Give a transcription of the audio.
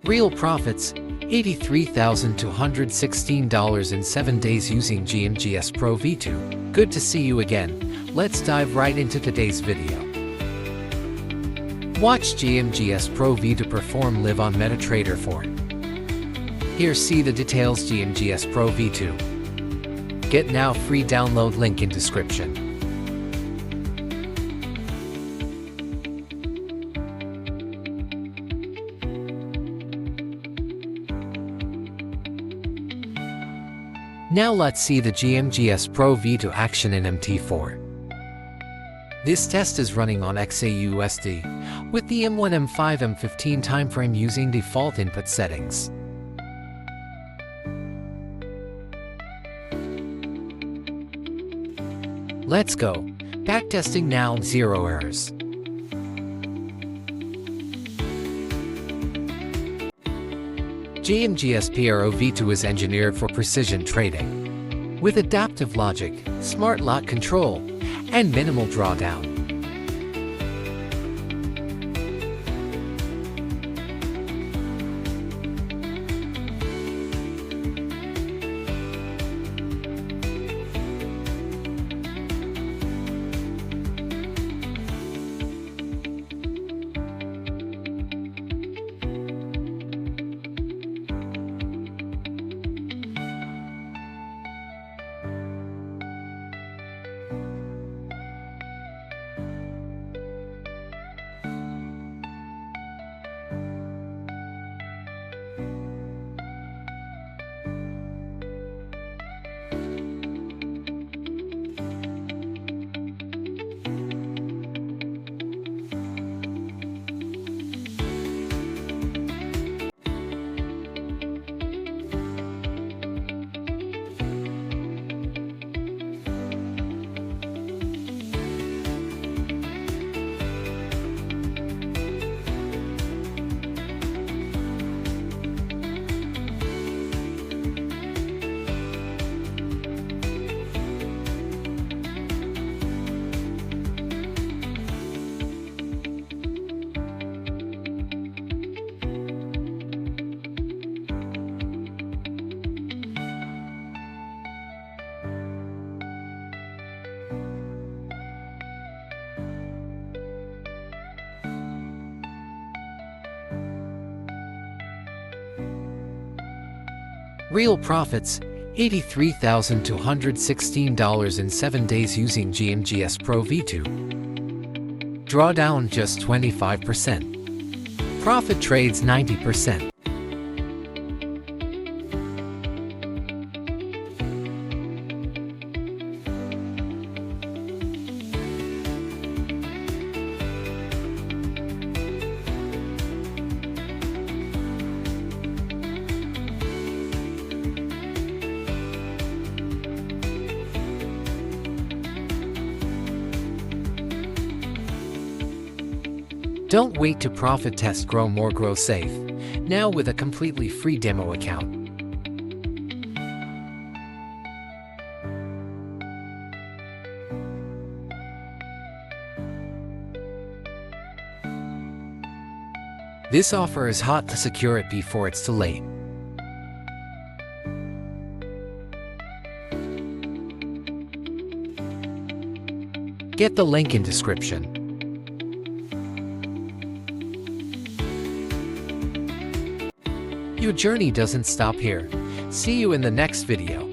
Real profits, $83,216 in 7 days using GMGS PRO V2. Good to see you again. Let's dive right into today's video. Watch GMGS PRO V2 perform live on MetaTrader 4. Here see the details. GMGS PRO V2. Get now free download link in description. Now let's see the GMGS PRO V2 action in MT4. This test is running on XAUSD with the M1, M5, M15 timeframe using default input settings. Let's go. Backtesting now, 0 errors. GMGS PRO V2 is engineered for precision trading, with adaptive logic, smart lot control, and minimal drawdown. Real profits, $83,216 in 7 days using GMGS PRO V2. Drawdown just 25%. Profit trades 90%. Don't wait to profit test, grow more, grow safe. Now with a completely free demo account. This offer is hot, to secure it before it's too late. Get the link in description. Your journey doesn't stop here. See you in the next video.